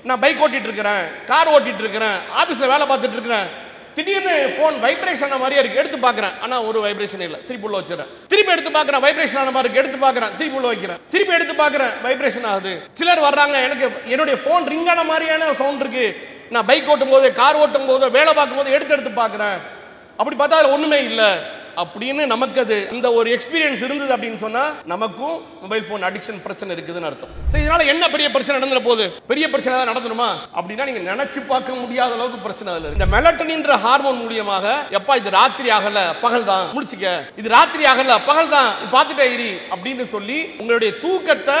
நான் பைக் ஓட்டிட்டு இருக்கிறேன், கார் ஓட்டிட்டு இருக்கிறேன், ஆபீஸ்ல வேலை பார்த்துட்டு இருக்கிறேன், திடீர்னு போன் வைப்ரேஷன் மாதிரியே இருக்கு, எடுத்து பார்க்கறேன், ஆனா ஒரு வைப்ரேஷன் இல்ல, திருப்பி உள்ள வச்சிரேன், திருப்பி எடுத்து பார்க்கறேன், வைப்ரேஷன் ஆன மாதிரி இருக்கு, எடுத்து பார்க்கறேன், திருப்பி உள்ள வைக்கிறேன், திருப்பி எடுத்து பார்க்கறேன், வைப்ரேஷன் ஆகுது. சிலர் வர்றாங்க, எனக்கு என்னுடைய போன் ரிங் ஆன மாதிரியான சவுண்ட் இருக்கு, நான் பைக் ஓட்டும் போது, கார் ஓட்டும் போது, வேலை பார்க்கும் போது எடுத்து பார்க்கறேன், அப்படி பார்த்தா அது ஒண்ணுமே இல்ல அப்படின்னு நமக்கு அது இந்த ஒரு எக்ஸ்பீரியன்ஸ் இருந்தது அப்படின்னு சொன்னா நமக்கும் மொபைல் போன் அடிக்ஷன் பிரச்சனை இருக்குதுன்னு அர்த்தம். சரி, இதனால என்ன பெரிய பிரச்சனை நடந்துற போது? பெரிய பிரச்சனை தான் நடந்துருமா அப்படின்னா நீங்க நினைச்சு பார்க்க முடியாத அளவுக்கு பிரச்சனை அதுல. இந்த மெலட்டனின்ற ஹார்மோன் மூலியமாக எப்பா இது ராத்திரி ஆகல பகல் தான் முடிச்சுக்க, இது ராத்திரி ஆகல பகல் தான் பார்த்துட்டே இரு அப்படின்னு சொல்லி உங்களுடைய தூக்கத்தை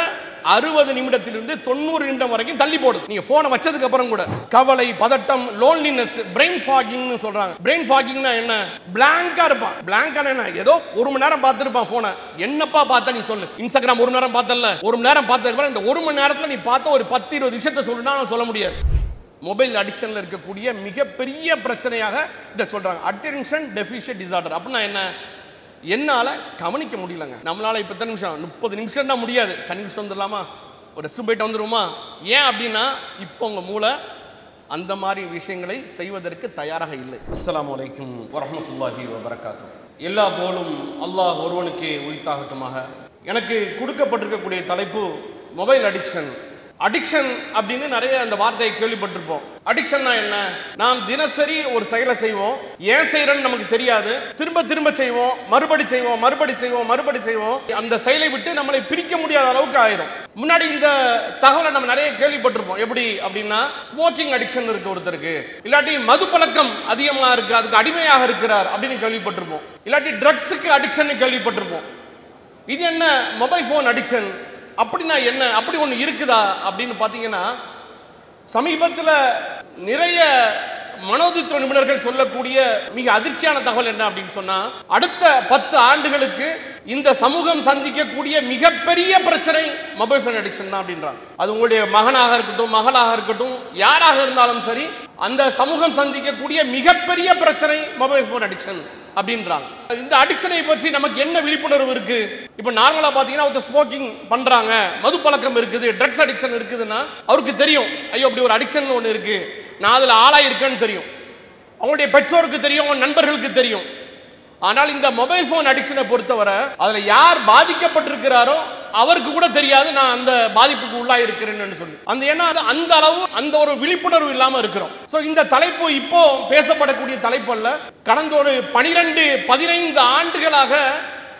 60 நிமிடத்திலிருந்து 90 நிமிடம் வரைக்கும் தள்ளி போடுது. நீங்க போனை வச்சதுக்கு அப்புறம் கூட கவலை, பதட்டம், லோன்லினஸ், பிரெயின் ஃபாகிங்னு சொல்றாங்க. பிரெயின் ஃபாகிங்னா என்ன? பிளாங்கா இருப்பான். பிளாங்கா என்ன? ஏதோ 1 மணி நேரம் பார்த்திருப்பான் போனை. என்னப்பா பார்த்த நீ சொல்லு. இன்ஸ்டாகிராம் 1 மணி நேரம் பார்த்தல, 1 மணி நேரம் பார்த்ததுக்கு அப்புறம் இந்த 1 மணி நேரத்துல நீ பார்த்த ஒரு 10-20 விஷயத்தை சொல்லுனா சொல்ல முடியாது. மொபைல் அடிக்ஷன்ல இருக்கக்கூடிய மிகப்பெரிய பிரச்சனையாக இதை சொல்றாங்க அட்டென்ஷன் டெஃபிஷியன்ட் டிசார்டர். அப்படின்னா என்ன? என்னால கவனிக்க முடியலங்க. நம்மளால இப்ப எத்தனை நிமிஷம்? 30 நிமிஷம் தான் முடியாது. தனி நிமிஷம் வந்துடலாமா? ஒரு ரெஸ்ட் போயிட்டு வந்துருமா? ஏன் அப்படின்னா இப்போ உங்க மூளை அந்த மாதிரி விஷயங்களை செய்வதற்கு தயாராக இல்லை. அஸ்ஸலாமு அலைக்கும் வரஹ்மத்துல்லாஹி வபரகாத்துஹு. எல்லா போலும் அல்லாஹ் ஒருவனுக்கு உரித்தாகட்டுமாக. எனக்கு கொடுக்கப்பட்டிருக்கக்கூடிய தலைப்பு மொபைல் அடிக்ஷன். அடிக்ஷன் அப்படின்னு நிறைய அந்த வார்த்தையை கேள்விப்பட்டிருப்போம். அடிக்ஷன்னா என்ன? நாம் தினசரி ஒரு செயலை செய்வோம், ஏன் செய்யறோம்னு நமக்கு தெரியாது, திரும்ப திரும்ப செய்வோம், மறுபடி செய்வோம், மறுபடி செய்வோம், மறுபடி செய்வோம். அந்த செயலை விட்டு நம்மளை பிரிக்க முடியாத அளவுக்கு ஆயிரும். முன்னாடி இந்த தகவலை நம்ம நிறைய கேள்விப்பட்டிருப்போம். எப்படி அப்படின்னா ஸ்மோக்கிங் அடிக்ஷன் இருக்கு ஒருத்தருக்கு, இல்லாட்டி மது பழக்கம் அதிகமா இருக்கு, அதுக்கு அடிமையாக இருக்கிறார் அப்படின்னு கேள்விப்பட்டிருப்போம், இல்லாட்டி ட்ரக்ஸுக்கு அடிக்ஷன் கேள்விப்பட்டிருப்போம். இது என்ன மொபைல் போன் அடிக்ஷன் அப்படின்னா என்ன? அப்படி ஒன்று இருக்குதா அப்படின்னு பார்த்தீங்கன்னா சமீபத்தில் நிறைய மனோதத்துவ நிபுணர்கள் சொல்லக்கூடிய மிக அதிர்ச்சியான தகவல் என்ன அப்படின்னு சொன்னா, அடுத்த 10 ஆண்டுகளுக்கு இந்த சமூகம் சந்திக்கக்கூடிய மிகப்பெரிய பிரச்சனை மொபைல் போன் அடிக்ஷன் தான் அப்படின்றாங்க. அது உங்களுடைய மகனாக இருக்கட்டும், மகளாக இருக்கட்டும், யாராக இருந்தாலும் சரி, அந்த சமூகம் சந்திக்கக்கூடிய மிகப்பெரிய பிரச்சனை மொபைல் போன் அடிக்ஷன் அப்படின்றாங்க. இந்த அடிக்ஷனை பற்றி நமக்கு என்ன விழிப்புணர்வு இருக்கு? இப்ப நார்மலா பாத்தீங்கன்னா ஒருத்தர் ஸ்மோக்கிங் பண்றாங்க, மது பழக்கம் இருக்குது, ட்ரக்ஸ் அடிக்ஷன் இருக்குதுன்னா அவருக்கு தெரியும், ஐயோ அப்படி ஒரு அடிக்ஷன் ஒன்று இருக்கு, நான் அதுல ஆளாயிருக்கேன்னு தெரியும், அவங்களுடைய பெற்றோருக்கு தெரியும், அவங்க நண்பர்களுக்கு தெரியும். ஆனால் இந்த மொபைல் போன் அடிக்ஷனை பொறுத்தவரை அதுல யார் பாதிக்கப்பட்டிருக்கிறாரோ அவருக்கு கூட தெரியாது நான் அந்த பாதிப்புக்கு உள்ளாக இருக்கிறேன்னு சொல்லி. அந்த ஏன்னா அந்த அளவு அந்த ஒரு விழிப்புணர்வு இல்லாம இருக்கிறோம். சோ இந்த தலைப்பு இப்போ பேசப்படக்கூடிய தலைப்பு அல்ல. கடந்த ஒரு 12-15 ஆண்டுகளாக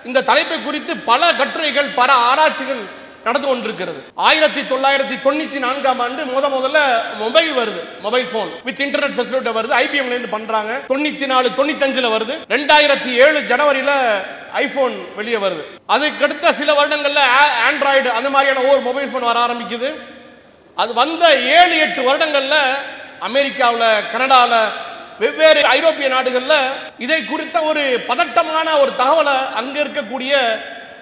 இந்த தலைப்பை குறித்து பல கட்டுரைகள், பல ஆராய்ச்சிகள் நடந்து கொண்டிருக்கிறது. 1994ஆம் ஆண்டு முதல்ல மொபைல் வருது, mobile phone with internet facility வருது, ஐபிஎம்ல இருந்து பண்றாங்க. 94-95ல வருது. 2007 ஜனவரியில ஐபோன் வெளியே வருது. அதுக்கு அடுத்த சில வருடங்கள்ல ஆண்ட்ராய்டு அந்த மாதிரியான ஒரு மொபைல் போன் வர ஆரம்பிக்குது. அது வந்த 7-8 வருடங்கள்ல அமெரிக்காவில், கனடாவில், வெவ்வேறு ஐரோப்பிய நாடுகள்ல இதை குறித்த ஒரு பதட்டமான ஒரு தகவலை அங்க இருக்கக்கூடிய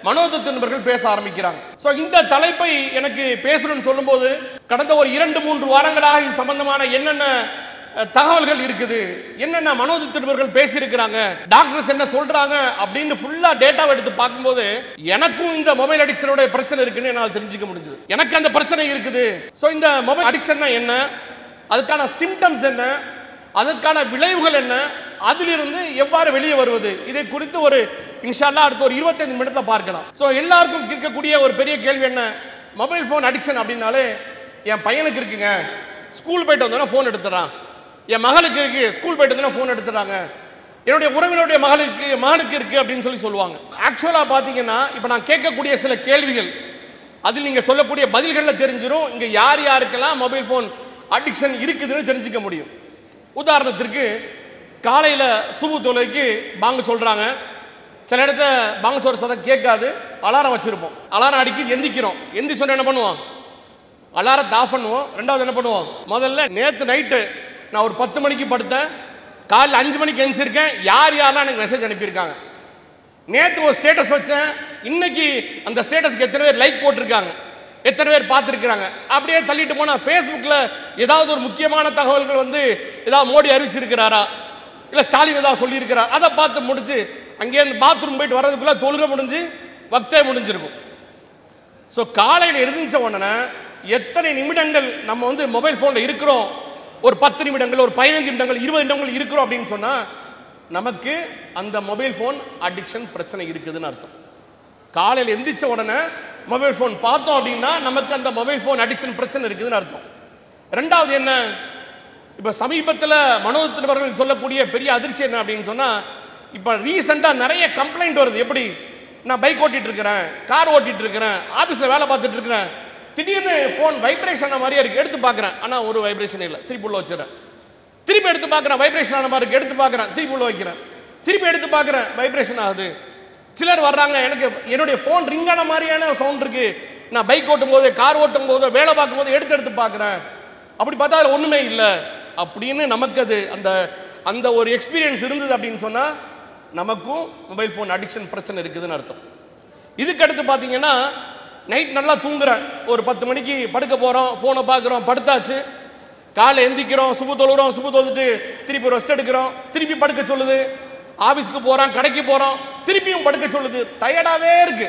மனோதத்துவ நிபுணர்கள் பேச ஆரம்பிக்கிறாங்க. சோ இந்த தலைப்பை எனக்கு பேசணும்னு சொல்லும்போது கடந்த ஒரு 2-3 வாரங்களாக இது சம்பந்தமான என்னென்ன தகவல்கள் இருக்குது, என்னென்ன மனோதத்துவ நிபுணர்கள் பேசியிருக்கிறாங்க, டாக்டர்ஸ் என்ன சொல்றாங்க அப்படின்னு ஃபுல்லா டேட்டாவை எடுத்து பார்க்கும்போது எனக்கும் இந்த மொபைல் அடிக்ஷனோட பிரச்சனை இருக்குன்னு என்னால் தெரிஞ்சுக்க முடிஞ்சது. எனக்கு அந்த பிரச்சனை இருக்குது. சோ இந்த மொபைல் அடிக்ஷன்னா என்ன, அதுக்கான சிம்டம்ஸ் என்ன, அதுக்கான விளைவுகள் என்ன, அதிலிருந்து எவ்வாறு வெளியே வருவது, இதை குறித்து ஒரு இன்ஷா அல்லாஹ் அடுத்த ஒரு 25 நிமிடத்துல பார்க்கலாம். சோ எல்லாருக்கும் இருக்கக்கூடிய ஒரு பெரிய கேள்வி என்ன, மொபைல் போன் அடிக்ஷன் அப்படின்னாலே என் பையனுக்கு இருக்குங்க, ஸ்கூல் போயிட்டு வந்தோன்னா போன் எடுத்துறான், என் மகளுக்கு இருக்கு, ஸ்கூல் போயிட்டு வந்தோன்னா போன் எடுத்துறாங்க, என்னுடைய உறவினருடைய மகனுக்கு இருக்கு அப்படின்னு சொல்லுவாங்க. ஆக்சுவலா பாத்தீங்கன்னா இப்ப நான் கேட்கக்கூடிய சில கேள்விகள் அதில் நீங்க சொல்லக்கூடிய பதில்கள்ல தெரிஞ்சிடும் இங்க யார் யாருக்கெல்லாம் மொபைல் போன் அடிக்ஷன் இருக்குதுன்னு தெரிஞ்சுக்க முடியும். உதாரணத்திற்கு காலையில சுபு தொழுகைக்கு பாங்கு சொல்றாங்க, சில இடத்துல பாங்கு சொல்ற சத்தம் கேட்காது, அலாரம் வச்சிருப்போம், அலாரம் அடிக்கி எந்திக்கிறோம், எந்திரிச்சோன்னா என்ன பண்ணுவோம், அலாரத்தை ஆஃப் பண்ணுவோம். ரெண்டாவது என்ன பண்ணுவோம், முதல்ல நேற்று நைட்டு நான் ஒரு 10 மணிக்கு படுத்தேன், காலையில் 5 மணிக்கு எந்திரிச்சிருக்கேன், யாரெல்லாம் எனக்கு மெசேஜ் அனுப்பியிருக்காங்க, நேற்று ஒரு ஸ்டேட்டஸ் வச்சேன், இன்னைக்கு அந்த ஸ்டேட்டஸ்க்கு எத்தனை பேர் லைக் போட்டிருக்காங்க, எத்தனை பேர் பார்த்துருக்கிறாங்க. அப்படியே தள்ளிட்டு போனால் ஃபேஸ்புக்கில் ஏதாவது ஒரு முக்கியமான தகவல்கள் வந்து ஏதாவது மோடி அறிவிச்சிருக்கிறாரா, இல்லை ஸ்டாலின் ஏதாவது சொல்லியிருக்கிறார், அதை பார்த்து முடிச்சு அங்கேருந்து பாத்ரூம் போயிட்டு வர்றதுக்குள்ள தொழுகை முடிஞ்சு வக்தே முடிஞ்சிருக்கும். ஸோ காலையில் எழுந்திரிச்ச உடனே எத்தனை நிமிடங்கள் நம்ம வந்து மொபைல் போன்ல இருக்கிறோம், ஒரு 10 நிமிடங்கள், ஒரு 15 நிமிடங்கள், 20 நிமிடங்கள் இருக்கிறோம் அப்படின்னு சொன்னா நமக்கு அந்த மொபைல் போன் அடிக்ஷன் பிரச்சனை இருக்குதுன்னு அர்த்தம். காலையில் எந்திரிச்ச உடனே மொபைல் போன் பார்த்தோம் அப்படின்னா நமக்கு அந்த மொபைல் போன் அடிக்ஷன் பிரச்சனை இருக்குதுன்னு அர்த்தம். ரெண்டாவது என்ன, இப்ப சமீபத்தில் மனோதத்துவர்கள் சொல்லக்கூடிய பெரிய அதிர்ச்சி என்ன அப்படின்னு சொன்னா, இப்ப ரீசெண்டா நிறைய கம்ப்ளைண்ட் வருது. எப்படி, நான் பைக் ஓட்டிட்டு இருக்கிறேன், கார் ஓட்டிட்டு இருக்கிறேன், ஆபீஸ்ல வேலை பார்த்துட்டு இருக்கிறேன், திடீர்னு போன் வைப்ரேஷன் ஆன மாதிரியே இருக்கு, எடுத்து பார்க்கறேன், ஆனா ஒரு வைப்ரேஷன் இல்லை, திருப்பி உள்ள வச்சிடறேன். திருப்பி எடுத்து பார்க்கறேன், வைப்ரேஷன் ஆன மாதிரி இருக்கு, எடுத்து பார்க்கறேன், திருப்பி உள்ள வைக்கிறேன், திருப்பி எடுத்து பார்க்கறேன், வைப்ரேஷன் ஆகுது. சிலர் வர்றாங்க, எனக்கு என்னுடைய போன் ரிங் ஆன மாதிரியான சவுண்ட் இருக்கு, நான் பைக் ஓட்டும் போது, கார் ஓட்டும் போது, வேலை பார்க்கும் போது எடுத்து பார்க்கறேன், அப்படி பார்த்தா அதுல ஒண்ணுமே இல்லை அப்படின்னு நமக்கு அது அந்த அந்த ஒரு எக்ஸ்பீரியன்ஸ் இருந்தது அப்படின்னு சொன்னா நமக்கும் மொபைல் போன் அடிக்ஷன் பிரச்சனை இருக்குதுன்னு அர்த்தம். இதுக்கு அடுத்து பார்த்தீங்கன்னா, நைட் நல்லா தூங்குறேன், ஒரு 10 மணிக்கு படுக்க போறோம், போனை பார்க்குறோம், படுத்தாச்சு, காலை எந்திக்கிறோம், சுபு தொழுகிறோம், சுபு தொழுதுட்டு திருப்பி ரெஸ்ட் எடுக்கிறோம், திருப்பி படுக்க சொல்லுது, ஆபீஸ்க்கு போறோம், கடைக்கு போறோம், திருப்பியும் படுக்க சொல்லுது, டயர்டாவே இருக்கு,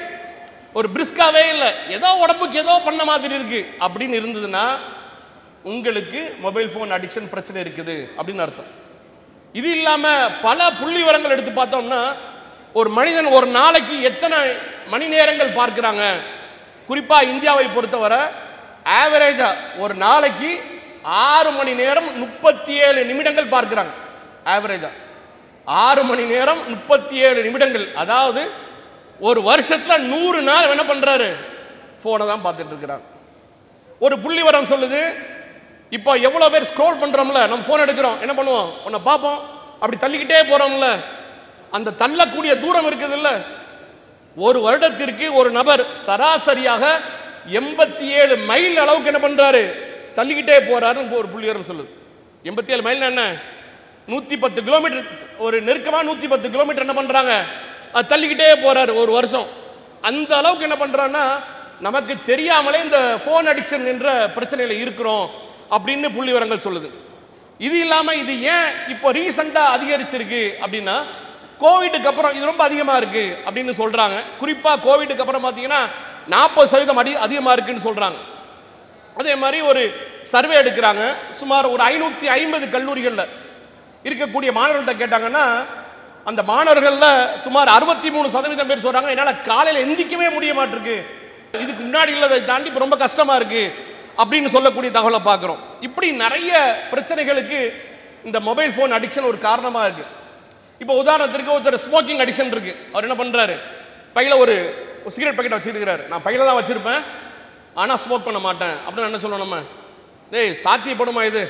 ஒரு பிரிஸ்காவே இல்லை, ஏதோ உடம்புக்கு ஏதோ பண்ண மாதிரி இருக்கு அப்படின்னு இருந்ததுன்னா உங்களுக்கு மொபைல் போன் அடிக்ஷன் பிரச்சனை இருக்குது அப்படின்னு அர்த்தம். இது இல்லாம பல புள்ளி விவரங்கள் எடுத்து பார்த்தோம்னா, ஒரு மனிதன் ஒரு நாளைக்கு எத்தனை மணி நேரங்கள் பார்க்கிறாங்க, குறிப்பா இந்தியாவை பொறுத்தவரை ஆவரேஜா ஒரு நாளைக்கு 6 மணி நேரம் 37 நிமிடங்கள் பார்க்கிறாங்க. ஆவரேஜா 6 மணி நேரம் 37 நிமிடங்கள், அதாவது ஒரு வருஷத்துல 100 நாள் என்ன பண்றாரு, போனை தான் பார்த்துட்டு இருக்கிறாங்க. ஒரு புள்ளி விவரம் சொல்லுது, இப்போ எவ்வளவு பேர் ஸ்க்ரோல் பண்றோம்ல, நம்ம போன் எடுக்கிறோம், என்ன பண்ணுவோம், உன்னை பார்ப்போம், அப்படி தள்ளிக்கிட்டே போறோம்ல, அந்த தள்ளக்கூடிய தூரம் இருக்குது இல்ல, ஒரு வருடத்திற்கு ஒரு நபர் சராசரியாக 87 மைல் அளவுக்கு என்ன பண்றாரு, தள்ளிக்கிட்டே போறாருன்னு ஒரு புள்ளிவிவரம் சொல்லுது. 87 மைல் என்ன, 110 கிலோமீட்டர், ஒரு நெருக்கமா 110 கிலோமீட்டர் என்ன பண்றாங்க, தள்ளிக்கிட்டே போறாரு ஒரு வருஷம். அந்த அளவுக்கு என்ன பண்றான்னா நமக்கு தெரியாமலே இந்த போன் அடிக்ஷன் என்ற பிரச்சனையில இருக்கிறோம் அப்படின்னு புள்ளி விவரங்கள் சொல்லுது. இது இல்லாம இது ஏன் இப்போ ரீசெண்டா அதிகரிச்சிருக்கு அப்படின்னா, கோவிடுக்கு அப்புறம் இது ரொம்ப அதிகமா இருக்கு அப்படின்னு சொல்றாங்க. குறிப்பா கோவிடுக்கு அப்புறம் பாத்தீங்கன்னா 40% அதிகமா இருக்குன்னு சொல்றாங்க. அதே மாதிரி ஒரு சர்வே எடுக்கிறாங்க, சுமார் ஒரு 550 கல்லூரிகள்ல இருக்கக்கூடிய மாணவர்கள்ட்ட கேட்டாங்கன்னா, அந்த மாணவர்கள்ல சுமார் 63% பேர் சொல்றாங்க, என்னால காலையில எந்திக்கவே முடிய மாட்டிருக்கு, இதுக்கு முன்னாடி உள்ளதை தாண்டி ரொம்ப கஷ்டமா இருக்கு அப்படின்னு சொல்லக்கூடிய தகவலை பார்க்கிறோம். இப்படி நிறைய பிரச்சனைகளுக்கு இந்த மொபைல் போன் அடிக்ஷன் ஒரு காரணமா இருக்கு. இப்போ உதாரணத்திற்கு ஒருத்தர் ஸ்மோக்கிங் அடிக்ஷன் இருக்கு, அவர் என்ன பண்றாரு, பையில ஒரு சிகரெட் பாக்கெட் வச்சிருக்கிறாரு, நான் பையில தான் வச்சிருப்பேன் ஆனா ஸ்மோக் பண்ண மாட்டேன் அப்படின்னு என்ன சொல்லுவோம், நம்ம டேய் சாத்தியப்படுமா இது,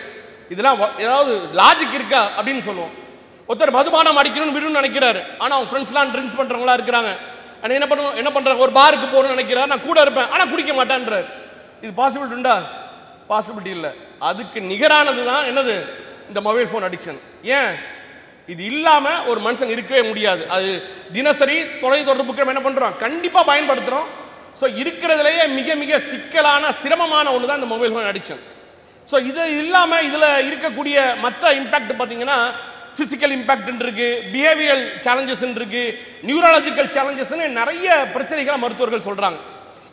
இதெல்லாம் ஏதாவது லாஜிக் இருக்கா அப்படின்னு சொல்லுவோம். ஒருத்தர் மதுபானம் அடிக்கணும்னு விடணும்னு நினைக்கிறாரு, ஆனா அவங்க ஃப்ரெண்ட்ஸ்லாம் ட்ரிங்க்ஸ் பண்றவங்களா இருக்கிறாங்க, என்ன பண்றாங்க, ஒரு பாருக்கு போகணும்னு நினைக்கிறார், நான் கூட இருப்பேன் ஆனா குடிக்க மாட்டேன்றார். இது பாசிபிலிட்டி உண்டா, பாசிபிலிட்டி இல்லை. அதுக்கு நிகரானது தான் என்னது, இந்த மொபைல் போன் அடிக்ஷன். ஏன், இது இல்லாம ஒரு மனுஷன் இருக்கவே முடியாது. அது தினசரி தொலைத்தொடர்புக்கு என்ன பண்றோம், கண்டிப்பா பயன்படுத்துறோம். ஸோ இருக்கிறதுலேயே மிக மிக சிக்கலான சிரமமான ஒன்று தான் இந்த மொபைல் போன் அடிக்ஷன். ஸோ இது இல்லாம இதுல இருக்கக்கூடிய மற்ற இம்பாக்ட் பார்த்தீங்கன்னா, பிசிக்கல் இம்பாக்ட் இருக்கு, பிஹேவியரல் சேலஞ்சஸ் இருக்கு, நியூரலாஜிக்கல் சேலஞ்சஸ், நிறைய பிரச்சனைகளை மருத்துவர்கள் சொல்றாங்க.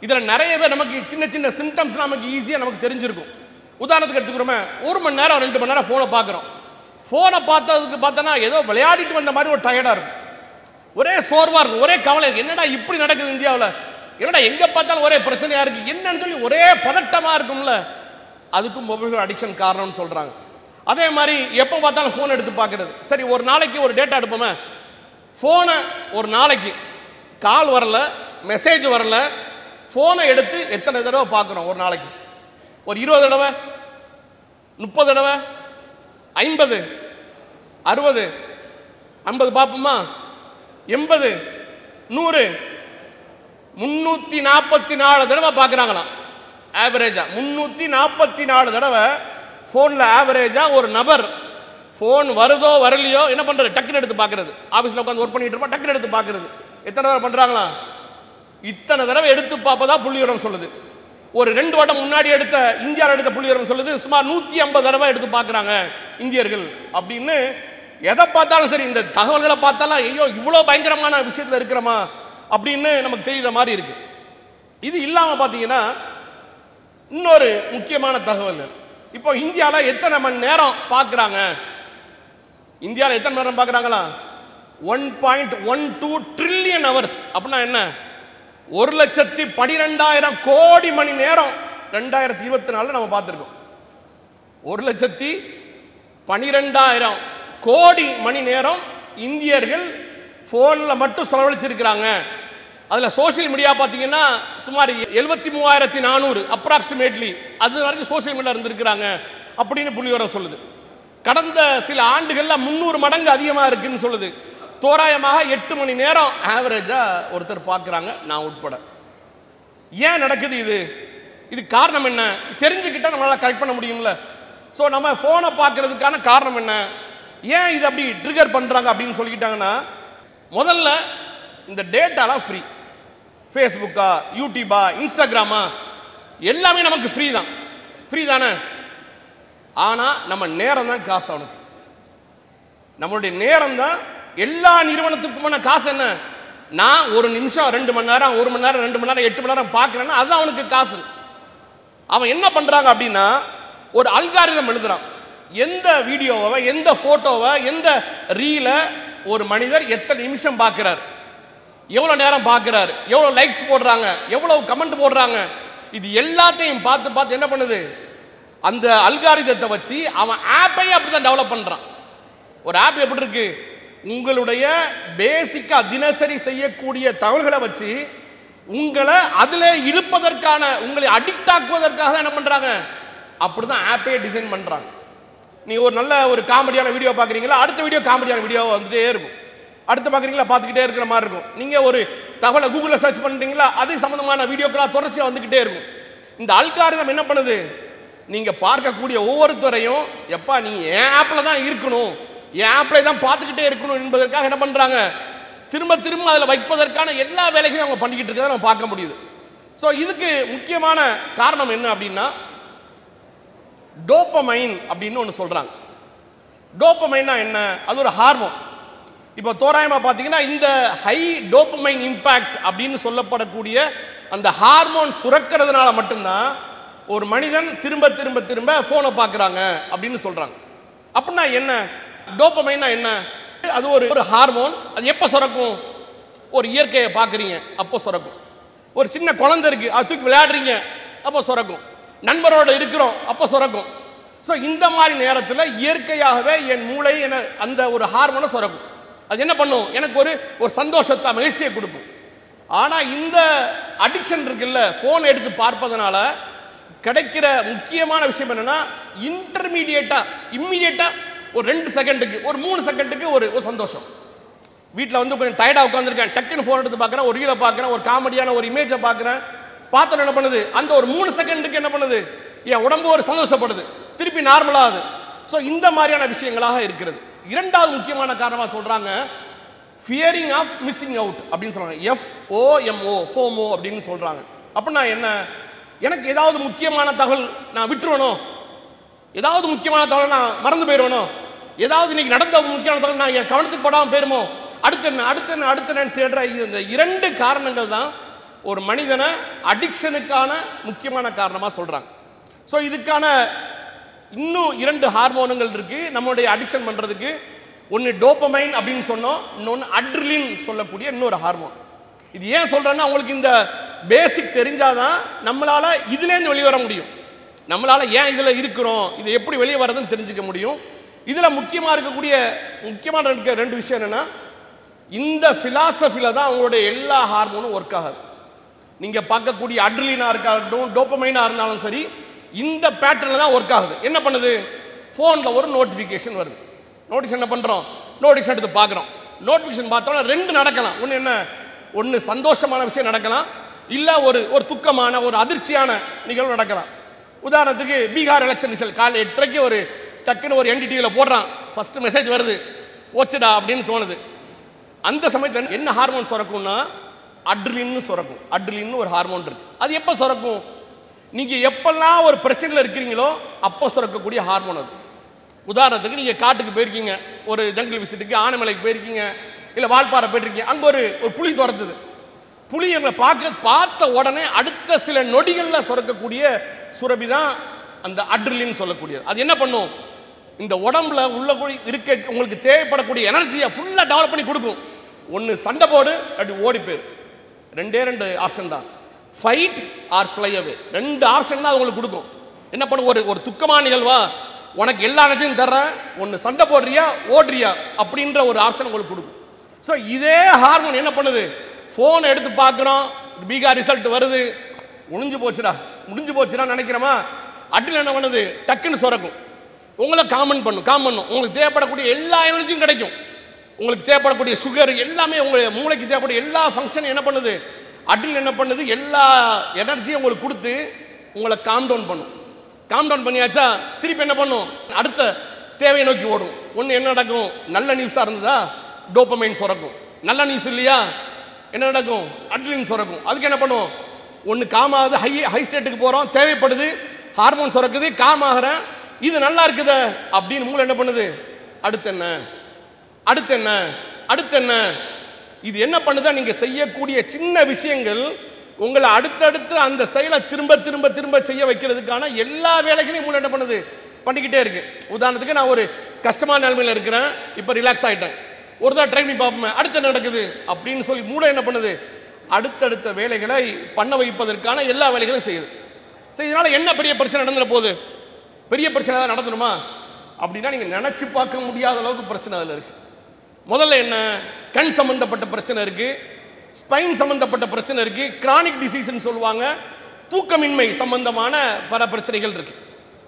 இதுல நிறைய பேர் நமக்கு சின்ன சின்ன சிம்டம்ஸ் நமக்கு ஈஸியா நமக்கு தெரிஞ்சிருக்கும். உதாரணத்துக்கு எடுத்துக்கிறோமே, 1 மணி நேரம் 2 மணி நேரம் போனை பார்க்குறோம், போனை பார்த்ததுக்கு பார்த்தோன்னா ஏதோ விளையாடிட்டு வந்த மாதிரி ஒரு டயர்டா இருக்கும், ஒரே சோர்வா இருக்கும், ஒரே கவலை, என்னடா இப்படி நடக்குது இந்தியாவில், என்னடா எங்க பார்த்தாலும் ஒரே பிரச்சனையா இருக்கு, என்னன்னு சொல்லி ஒரே பதட்டமா இருக்கும்ல, அதுக்கும் மொபைல் அடிக்ஷன் காரணம்னு சொல்றாங்க. அதே மாதிரி எப்போ பார்த்தாலும் போன் எடுத்து பார்க்கறது. சரி, ஒரு நாளைக்கு ஒரு டேட்டா எடுப்போமே, போனை ஒரு நாளைக்கு கால் வரல, மெசேஜ் வரல, போனை எடுத்து எத்தனை தடவை பார்க்குறோம் ஒரு நாளைக்கு, ஒரு 20 தடவை, 30 தடவை, 50, 60, 50 பார்ப்போமா, 80, 100, 344 தடவை பார்க்குறாங்களாம் ஆவரேஜா. 344 தடவை போன்ல ஆவரேஜா ஒரு நபர் போன் வருதோ வரலையோ என்ன பண்றது, டக்குன்னு எடுத்து பார்க்கறது. ஆபீஸ்ல உட்காந்து ஒர்க் பண்ணிட்டு இருப்போம், டக்குன்னு எடுத்து பார்க்கறது. எத்தனை தடவை பண்றாங்களா, இத்தனை தடவை எடுத்து பார்ப்பதா புள்ளிவிவரம் சொல்லுது. ஒரு 2 வருடம் முன்னாடி எடுத்த இந்தியாவில் எடுத்த புள்ளிவிவரம் சொல்லுது, சுமார் 150 தடவை எடுத்து பார்க்குறாங்க இந்தியர்கள் அப்படின்னு. எதை பார்த்தாலும் சரி, இந்த தகவல்களை பார்த்தாலும் ஐயோ இவ்வளோ பயங்கரமான விஷயத்தில் இருக்கிறோமா அப்படின்னு நமக்கு தெரிகிற மாதிரி இருக்கு. இது இல்லாமல் பார்த்தீங்கன்னா, இன்னொரு முக்கியமான தகவல், இப்போ இந்தியாவில் எத்தனை மணி நேரம் பார்க்குறாங்க? இந்தியாவில் எத்தனை நேரம் பார்க்குறாங்களா? 1.12 ட்ரில்லியன் ஹவர்ஸ். அப்படின்னா என்ன? 1,12,000 கோடி மணி நேரம் 2024 நம்ம பார்த்துருக்கோம். 1,12,000 கோடி மணி நேரம் இந்தியர்கள் போனில் மட்டும் செலவழிச்சிருக்கிறாங்க. அதில் சோசியல் மீடியா பார்த்தீங்கன்னா சுமார் 73,400 அப்ராக்சிமேட்லி அது வரைக்கும் சோசியல் மீடியா இருந்திருக்கிறாங்க அப்படின்னு புள்ளிவிவரம் சொல்லுது. கடந்த சில ஆண்டுகளில் 300 மடங்கு அதிகமாக இருக்குன்னு சொல்லுது. தோராயமாக 8 மணி நேரம் ஆவரேஜாக ஒருத்தர் பார்க்குறாங்க, நான் உட்பட. ஏன் நடக்குது இது? இது காரணம் என்ன? தெரிஞ்சுக்கிட்டால் நம்மளால் கரெக்ட் பண்ண முடியும்ல. ஸோ நம்ம ஃபோனை பார்க்கறதுக்கான காரணம் என்ன? ஏன் இது அப்படி ட்ரிகர் பண்ணுறாங்க அப்படின்னு சொல்லிக்கிட்டாங்கன்னா, முதல்ல இந்த டேட்டாலாம் ஃப்ரீ. ஃபேஸ்புக்கா, யூடியூபா, இன்ஸ்டாகிராமா எல்லாமே நமக்கு ஃப்ரீ தான். ஃப்ரீ தானே? ஆனால் நம்ம நேரம் தான் காசு. அவனுக்கு நம்மளுடைய நேரம் தான். எல்லா நிறுவனத்துக்குமான காசு என்ன? நான் 1 நிமிஷம் 2 மணி நேரம் 1 மணி நேரம் 2 மணி நேரம் 8 மணி நேரம் பார்க்குறேன்னா அது அவனுக்கு காசு. அவன் என்ன பண்ணுறாங்க அப்படின்னா, ஒரு அல்காரிதம் எழுதுறான். எந்த வீடியோவை, எந்த ஃபோட்டோவை, எந்த ரீலை ஒரு மனிதர் எத்தனை நிமிஷம் பார்க்கிறார், எவ்வளோ நேரம் பார்க்கிறார், எவ்வளோ லைக்ஸ் போடுறாங்க, எவ்வளோ கமெண்ட் போடுறாங்க, இது எல்லாத்தையும் பார்த்து பார்த்து என்ன பண்ணுது? அந்த அல்காரிதத்தை வச்சு அவன் ஆப்பை அப்படி தான் டெவலப் பண்ணுறான். ஒரு ஆப் எப்படி இருக்கு? உங்களுடைய பேசிக்கா தினசரி செய்யக்கூடிய தகவல்களை வச்சு உங்களை அதில் இழுப்பதற்கான, உங்களை அடிக்ட் ஆக்குவதற்காக என்ன பண்ணுறாங்க? அப்படிதான் ஆப்பே டிசைன் பண்ணுறாங்க. நீங்கள் ஒரு நல்ல ஒரு காமெடியான வீடியோ பார்க்குறீங்களா, அடுத்த வீடியோ காமெடியான வீடியோ வந்துட்டே இருக்கும். அடுத்து பார்க்குறீங்களா, பார்த்துக்கிட்டே இருக்கிற மாதிரி இருக்கும். நீங்கள் ஒரு தகவலை கூகுளில் சர்ச் பண்ணுறீங்களா, அது சம்மந்தமான வீடியோக்களாக தொடர்ச்சியாக வந்துக்கிட்டே இருக்கும். இந்த அல்காரிதம் என்ன பண்ணுது? நீங்கள் பார்க்கக்கூடிய ஒவ்வொருத்தரையும், எப்பா நீ என் ஆப்பில் தான் இருக்கணும், என் ஆப்பில் தான் பார்த்துக்கிட்டே இருக்கணும் என்பதற்காக என்ன பண்ணுறாங்க? திரும்ப திரும்ப அதில் வைப்பதற்கான எல்லா வேலைகளையும் அவங்க பண்ணிக்கிட்டு இருக்கிறத நம்ம பார்க்க முடியுது. ஸோ இதுக்கு முக்கியமான காரணம் என்ன அப்படின்னா, டோபமைன் அப்படின்னு ஒன்று சொல்கிறாங்க. டோபமைன்னா என்ன? அது ஒரு ஹார்மோன். இப்போ தோராயமாக பார்த்தீங்கன்னா இந்த ஹை டோபமைன் இம்பாக்ட் அப்படின்னு சொல்லப்படக்கூடிய அந்த ஹார்மோன் சுரக்கிறதுனால மட்டும்தான் ஒரு மனிதன் திரும்ப திரும்ப திரும்ப ஃபோனை பார்க்குறாங்க அப்படின்னு சொல்கிறாங்க. அப்படின்னா என்ன? டோபமைன்னா என்ன? அது ஒரு ஹார்மோன். அது எப்போ சுரக்கும்? ஒரு இயற்கையை பார்க்குறீங்க அப்போ சுரக்கும். ஒரு சின்ன குழந்தை இருக்குது, அது தூக்கி விளையாடுறீங்க அப்போ சுரக்கும். நண்பரோடு இருக்கிறோம் அப்போ சுரக்கும். ஸோ இந்த மாதிரி நேரத்தில் இயற்கையாகவே என் மூளை அந்த ஒரு ஹார்மோனை சுரக்கும். அது என்ன பண்ணும்? எனக்கு ஒரு சந்தோஷத்தை, மகிழ்ச்சியை கொடுக்கும். ஆனால் இந்த அடிக்ஷன் இருக்குல்ல, ஃபோன் எடுத்து பார்ப்பதனால கிடைக்கிற முக்கியமான விஷயம் என்னன்னா, இம்மிடியேட்டா ஒரு 2 செகண்டுக்கு, ஒரு 3 செகண்டுக்கு ஒரு சந்தோஷம். வீட்டில் வந்து கொஞ்சம் டயர்டாக உட்காந்துருக்கேன், டக்குன்னு ஃபோன் எடுத்து பார்க்குறேன், ஒரு ரீலை பார்க்குறேன், ஒரு காமெடியான ஒரு இமேஜை பார்க்குறேன், பார்த்தோன்னு என்ன பண்ணுது? அந்த ஒரு 3 செகண்டுக்கு என்ன பண்ணுது? என் உடம்பு ஒரு சந்தோஷப்படுது, திருப்பி நார்மலாகுது. ஸோ இந்த மாதிரியான விஷயங்களாக இருக்கிறது. இரண்டாவது முக்கியமான காரணமாக சொல்கிறாங்க, ஃபியரிங் ஆஃப் மிஸ்ஸிங் அவுட் அப்படின்னு சொல்கிறாங்க. FOMO அப்படின்னு சொல்கிறாங்க. அப்படின்னா என்ன? எனக்கு ஏதாவது முக்கியமான தகவல் நான் விட்டுருவணும், ஏதாவது முக்கியமான தகவல் நான் மறந்து போயிடுவனோ, ஏதாவது இன்னைக்கு நடந்த முக்கியமான தகவல் நான் என் கவனத்துக்கு படாமல் போயிருமோ, அடுத்த தேடுற இந்த 2 காரணங்கள் தான் ஒரு மனிதனை அடிக்ஷனுக்கான முக்கியமான காரணமாக சொல்கிறாங்க. ஸோ இதுக்கான இன்னும் 2 ஹார்மோன்கள் இருக்கு நம்மளுடைய அடிக்ஷன் பண்ணுறதுக்கு. ஒன்று டோபமைன் அப்படின்னு சொன்னோம், இன்னொன்று அட்ரிலின் சொல்லக்கூடிய இன்னொரு ஹார்மோன். இது ஏன் சொல்கிறேன்னா, உங்களுக்கு இந்த பேசிக் தெரிஞ்சாதான் நம்மளால் இதுலேருந்து வெளியே வர முடியும். நம்மளால் ஏன் இதில் இருக்கிறோம், இது எப்படி வெளியே வர்றதுன்னு தெரிஞ்சுக்க முடியும். இதில் முக்கியமாக இருக்கக்கூடிய முக்கியமான 2 விஷயம் என்னென்னா, இந்த ஃபிலாசபியில் தான் அவங்களுடைய எல்லா ஹார்மோனும் ஒர்க் ஆகாது. நீங்கள் பார்க்கக்கூடிய அட்ரிலினாக இருக்கட்டும், டோபமைனாக இருந்தாலும் சரி, இந்த பேட்டர்னில் தான் ஒர்க் ஆகுது. என்ன பண்ணுது? ஃபோனில் ஒரு நோட்டிஃபிகேஷன் வருது. நோட்டிஃபிகேஷன் என்ன பண்ணுறோம்? நோட்டிஃபிகேஷன் எடுத்து பார்க்குறோம். நோட்டிஃபிகேஷன் பார்த்தோன்னா 2 நடக்கலாம். ஒன்று சந்தோஷமான விஷயம் நடக்கலாம், இல்லை ஒரு துக்கமான ஒரு அதிர்ச்சியான நிகழ்வு நடக்கலாம். உதாரணத்துக்கு பீகார் எலெக்ஷன் ரிசல்ட் காலை 8:30 ஒரு டக்குன்னு ஒரு NDTVயில் போடுறான், ஃபர்ஸ்ட் மெசேஜ் வருது, போச்சுடா அப்படின்னு தோணுது. அந்த சமயத்தில் என்ன ஹார்மோன் சுரக்கும்னா அட்ரிலின்னு சுரக்கும். அட்ரிலின்னு ஒரு ஹார்மோன் இருக்கு. அது எப்போ சுரக்கும்? நீங்கள் எப்பெல்லாம் ஒரு பிரச்சனையில் இருக்கிறீங்களோ அப்போ சுரக்கக்கூடிய ஹார்மோன் அது. உதாரணத்துக்கு நீங்கள் காட்டுக்கு போயிருக்கீங்க, ஒரு ஜங்கிள் விசிட்டுக்கு, ஆனைமலைக்கு போயிருக்கீங்க, இல்லை வால்பாறை போயிட்டுருக்கீங்க, அங்கே ஒரு புலி துரத்துது. புலி எங்களை பார்த்த உடனே அடுத்த சில நொடிகளில் சுரக்கக்கூடிய சுரபி தான் அந்த அட்ரிலின் சொல்லக்கூடியது. அது என்ன பண்ணும், இந்த உடம்புல உள்ள இருக்க உங்களுக்கு தேவைப்படக்கூடிய எனர்ஜியை ஃபுல்லா டெவலப் பண்ணி கொடுக்கும். ஒன்னு சண்டை போடு, அப்படி ஓடி போயிரு. ரெண்டு ஆப்ஷன் தான், ஃபைட் ஆர் ஃப்ளை அவே. ரெண்டு ஆப்ஷன் தான் அது உங்களுக்கு கொடுக்கும். என்ன பண்ணும், ஒரு துக்கமான நிகழ்வா உனக்கு எல்லா எனர்ஜியும் தர்றேன், ஒன்னு சண்டை போடுறியா ஓடுறியா அப்படின்ற ஒரு ஆப்ஷன் உங்களுக்கு கொடுக்கும். ஸோ இதே ஹார்மோன் என்ன பண்ணுது, ஃபோன் எடுத்து பார்க்குறோம், பீகா ரிசல்ட் வருது, முடிஞ்சு போச்சுடா நினைக்கிறோமா, அட்ரினல் என்ன பண்ணுது, டக்குன்னு சுரக்கும், உங்களை காமன் பண்ணும். உங்களுக்கு தேவைப்படக்கூடிய எல்லா எனர்ஜியும் கிடைக்கும். உங்களுக்கு தேவைப்படக்கூடிய சுகர் எல்லாமே, உங்களுடைய மூளைக்கு தேவைப்படைய எல்லா ஃபங்க்ஷனும் என்ன பண்ணுது, அட்ரினல் என்ன பண்ணுது, எல்லா எனர்ஜியும் உங்களுக்கு கொடுத்து உங்களை காம் டவுன் பண்ணும். காம் டவுன் பண்ணியாச்சா திருப்பி என்ன பண்ணும், அடுத்த தேவையை நோக்கி ஓடும். ஒன்று என்ன நடக்கும், நல்ல நியூஸாக இருந்ததா டோபமைன் சுரக்கும், நல்ல நியூஸ் இல்லையா என்ன நடக்கும், அட்ரினல் சுரக்கும். அதுக்கு என்ன பண்ணும், ஒன்று காம் ஆகுது, ஹை ஸ்டேட்டுக்கு போகிறோம், தேவைப்படுது, ஹார்மோன் சுரக்குது, காம் ஆகிறேன், இது நல்லா இருக்குது அப்படின்னு மூளை என்ன பண்ணுது, அடுத்து என்ன. இது என்ன பண்ணுதா, நீங்க செய்யக்கூடிய சின்ன விஷயங்கள் உங்களை அடுத்தடுத்து அந்த செயலை திரும்ப செய்ய வைக்கிறதுக்கான எல்லா வேலைகளையும் மூளை என்ன பண்ணுது, பண்ணிக்கிட்டே இருக்கு. உதாரணத்துக்கு நான் ஒரு கஷ்டமான நிலைமையில் இருக்கிறேன், இப்போ ரிலாக்ஸ் ஆகிட்டேன், ஒரு தான் ட்ரை பண்ணி பார்ப்போமே அடுத்து என்ன நடக்குது அப்படின்னு சொல்லி மூளை என்ன பண்ணுது, அடுத்தடுத்த வேலைகளை பண்ண வைப்பதற்கான எல்லா வேலைகளையும் செய்யுது. சரி, இதனால என்ன பெரிய பிரச்சனை நடந்துற போகுது, பெரிய பிரச்சனை தான் நடந்துருமா அப்படின்னா நீங்க நினைச்சு பார்க்க முடியாத அளவுக்கு பிரச்சனை அதில் இருக்கு. முதல்ல என்ன, கண் சம்பந்தப்பட்ட பிரச்சனை இருக்கு, ஸ்பைன் சம்பந்தப்பட்ட பிரச்சனை இருக்கு, கிரானிக் டிசீஸ்னு சொல்லுவாங்க, தூக்கமின்மை சம்பந்தமான பல பிரச்சனைகள் இருக்கு.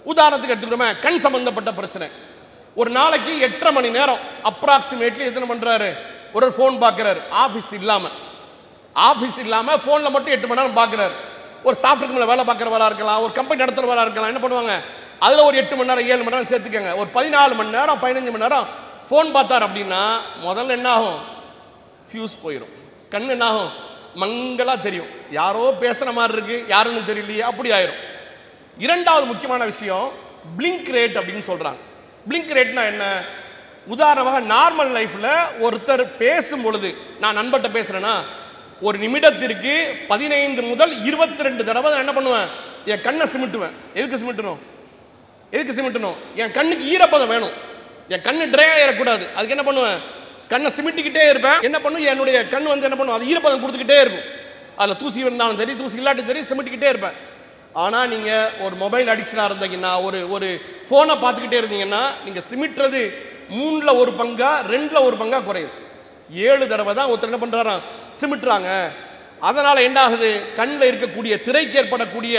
உதாரணத்துக்கு எடுத்துக்கிறோமே, கண் சம்பந்தப்பட்ட பிரச்சனை, ஒரு நாளைக்கு 8.5 மணி நேரம் அப்ராக்சிமேட்லி எத்தனை பண்றாரு, ஒரு ஃபோன் பார்க்கிறாரு, ஆஃபீஸ் இல்லாம ஃபோன்ல மட்டும் 8 மணி நேரம் பார்க்கிறாரு. ஒரு சாஃப்ட்வேர் மேல வேலை பார்க்குறவரா இருக்கலாம், ஒரு கம்பெனி நடத்துறவரா இருக்கலாம், என்ன பண்ணுவாங்க, அதில் ஒரு 8 மணி நேரம் 7 மணி நேரம் சேர்த்துக்கங்க, ஒரு 14 மணி நேரம் 15 மணி நேரம் ஃபோன் பார்த்தார் அப்படின்னா முதல்ல என்ன ஆகும், ஃபியூஸ் போயிடும், கண் என்ன ஆகும், மங்களா தெரியும், யாரோ பேசுற மாதிரி இருக்கு, யாருன்னு தெரியலையே, அப்படி ஆயிரும். இரண்டாவது முக்கியமான விஷயம் பிளிங்க் ரேட் அப்படின்னு சொல்றாங்க. பிளிங்க் ரேட்னா என்ன, உதாரணமாக நார்மல் லைஃப்ல ஒருத்தர் பேசும் பொழுது, நான் நண்பர்கிட்ட பேசுறேன்னா ஒரு நிமிடத்திற்கு 15 முதல் 22 தடவை என்ன பண்ணுவேன், என் கண்ணை சிமிட்டுவேன். எதுக்கு சிமிட்டணும், என் கண்ணுக்கு ஈரப்பதம் வேணும், என் கண்ணு ட்ரை ஆயிடக்கூடாது. அதுக்கு என்ன பண்ணுவேன், கண்ணை சிமிட்டிக்கிட்டே இருப்பேன். என்ன பண்ணும், என்னுடைய கண் வந்து என்ன பண்ணும், அது ஈரப்பதம் கொடுத்துக்கிட்டே இருக்கும். அதில் தூசி இருந்தாலும் சரி, தூசி இல்லாட்டும் சரி, சிமிட்டிக்கிட்டே இருப்பேன். ஆனால் நீங்கள் ஒரு மொபைல் அடிக்ஷனாக இருந்தீங்கன்னா, ஒரு ஃபோனை பார்த்துக்கிட்டே இருந்தீங்கன்னா, நீங்கள் சிமிட்டுறது 3ல் 1 பங்கா 2ல் 1 பங்கா குறையுது. 7 தடவை தான் ஒருத்தர் என்ன பண்ணுறாராம், சிமிட்டுறாங்க. அதனால் என்ன ஆகுது, கண்ணில் இருக்கக்கூடிய திரைக்கு ஏற்படக்கூடிய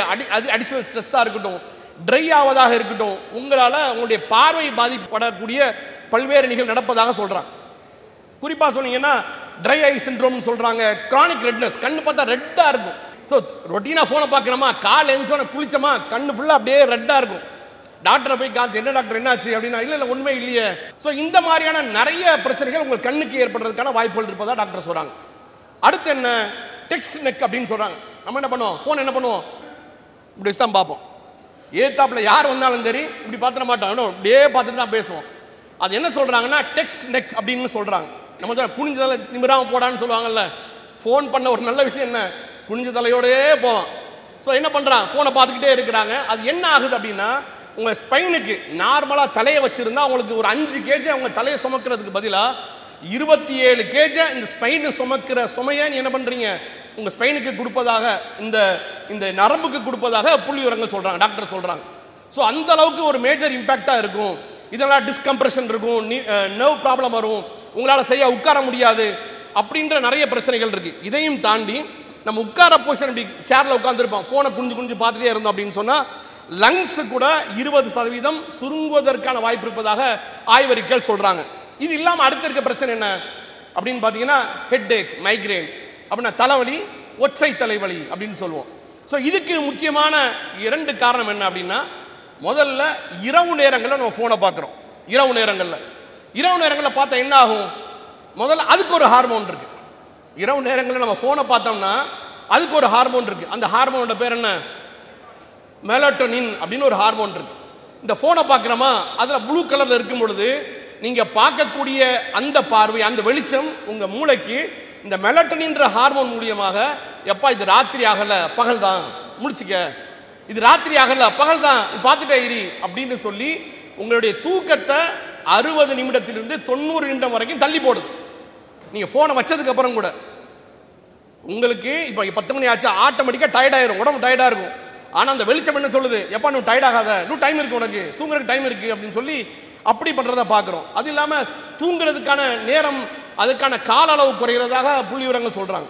அடிஷனல் ஸ்ட்ரெஸ்ஸாக இருக்கட்டும், ட்ரை ஆவதாக இருக்கட்டும், உங்களுடைய பார்வை பாதிப்படக்கூடிய பல்வேறு நிகழ்வு நடப்பதாக சொல்கிறாங்க. குறிப்பாக சொன்னீங்கன்னா ட்ரை ஐ சிண்ட்ரோம்னு சொல்கிறாங்க, கிரானிக் ரெட்னஸ், கண்ணு பார்த்தா ரெட்டாக இருக்கும். ஸோ ரொட்டீனாக ஃபோனை பார்க்குறோமா, கால் எழுந்தோன்னே குளிச்சோமா, கண்ணு ஃபுல்லாக அப்படியே ரெட்டாக இருக்கும். டாக்டரை போய் காமிச்சு, என்ன டாக்டர் என்னாச்சு அப்படின்னா, இல்லை உண்மை இல்லையே. ஸோ இந்த மாதிரியான நிறைய பிரச்சனைகள் உங்கள் கண்ணுக்கு ஏற்படுறதுக்கான வாய்ப்புகள் இருப்பதா டாக்டர் சொல்கிறாங்க. அடுத்து என்ன, டெக்ஸ்ட் நெக் அப்படின்னு சொல்கிறாங்க. நம்ம என்ன பண்ணுவோம், ஃபோன் என்ன பண்ணுவோம், இப்படி தான் பார்ப்போம், ஏத்தாப்புல யார் வந்தாலும் சரி இப்படி பார்த்துட மாட்டோம், அப்படியே பார்த்துட்டு தான் பேசுவோம். அது என்ன சொல்கிறாங்கன்னா டெக்ஸ்ட் நெக் அப்படின்னு சொல்கிறாங்க. நம்ம குனிஞ்சதால நிமிராமல் போடான்னு சொல்லுவாங்கல்ல, ஃபோன் பண்ண ஒரு நல்ல விஷயம் என்ன, குனிஞ்ச தலையோடயே போவோம். ஸோ என்ன பண்ணுறான், ஃபோனை பார்த்துக்கிட்டே இருக்கிறாங்க. அது என்ன ஆகுது அப்படின்னா, உங்கள் ஸ்பைனுக்கு நார்மலாக தலையை வச்சுருந்தா உங்களுக்கு ஒரு 5 kg அவங்க தலையை சுமக்கிறதுக்கு பதிலாக 27 kg இந்த ஸ்பைனு சுமக்கிற சுமையை நீ என்ன பண்ணுறீங்க, உங்கள் ஸ்பைனுக்கு கொடுப்பதாக, இந்த நரம்புக்கு கொடுப்பதாக புள்ளி விவரங்கள் சொல்கிறாங்க, டாக்டர் சொல்கிறாங்க. ஸோ அந்த அளவுக்கு ஒரு மேஜர் இம்பேக்டாக இருக்கும். இதெல்லாம் டிஸ்கம்ப்ரெஷன் இருக்கும், நர்வ் ப்ராப்ளம் வரும், உங்களால் சரியாக உட்கார முடியாது அப்படின்ற நிறைய பிரச்சனைகள் இருக்குது. இதையும் தாண்டி நம்ம உட்கார பொசிஷன், இப்படி சேரில் உட்காந்துருப்போம், ஃபோனை குஞ்சு பார்த்துட்டே இருந்தோம் அப்படின்னு சொன்னால் லங்ஸ் கூட 20% சுருங்குவதற்கான வாய்ப்பு இருப்பதாக ஆய்வறிக்கைகள் சொல்கிறாங்க. இது இல்லாமல் அடுத்த இருக்க பிரச்சனை என்ன அப்படின்னு பார்த்தீங்கன்னா ஹெட்ஏக், மைக்ரேன் அப்படின்னா தலைவலி, ஒற்றை தலைவலி அப்படின்னு சொல்லுவோம். ஸோ இதுக்கு முக்கியமான 2 காரணம் என்ன அப்படின்னா, முதல்ல இரவு நேரங்களில் நம்ம ஃபோனை பார்க்குறோம். இரவு நேரங்களில் பார்த்தா என்ன ஆகும், முதல்ல அதுக்கு ஒரு ஹார்மோன் இருக்கு. இரவு நேரங்களில் நம்ம ஃபோனை பார்த்தோம்னா அதுக்கு ஒரு ஹார்மோன் இருக்கு. அந்த ஹார்மோனோட பேர் என்ன, மெலட்டோனின் அப்படின்னு ஒரு ஹார்மோன் இருக்கு. இந்த ஃபோனை பார்க்குறோமா, அதில் ப்ளூ கலரில் இருக்கும் பொழுது நீங்கள் பார்க்கக்கூடிய அந்த பார்வை, அந்த வெளிச்சம் உங்கள் மூளைக்கு இந்த மெலட்டோனின்ற ஹார்மோன் மூலியமாக, எப்பா இது ராத்திரி ஆகலை பகல் தான் முடிச்சுக்க, இது ராத்திரி ஆகல, பகல் தான், பார்த்துட்டே இரு அப்படின்னு சொல்லி உங்களுடைய தூக்கத்தை 60 நிமிடத்திலிருந்து 90 நிமிடம் வரைக்கும் தள்ளி போடுது. நீங்க போனை வச்சதுக்கு அப்புறம் கூட உங்களுக்கு இப்போ 10 மணி ஆச்சு, ஆட்டோமேட்டிக்காக டயர்ட் ஆயிரும், உடம்பு டயர்டா இருக்கும். ஆனால் அந்த வெளிச்சம் என்ன சொல்லுது, எப்பா நீ டயர்ட் ஆகாத, இன்னும் டைம் இருக்கு, உனக்கு தூங்குறதுக்கு டைம் இருக்கு அப்படின்னு சொல்லி அப்படி பண்றதை பார்க்குறோம். அது இல்லாமல் தூங்குறதுக்கான நேரம், அதுக்கான கால அளவு குறைகிறதாக புள்ளி விவரங்கள் சொல்றாங்க.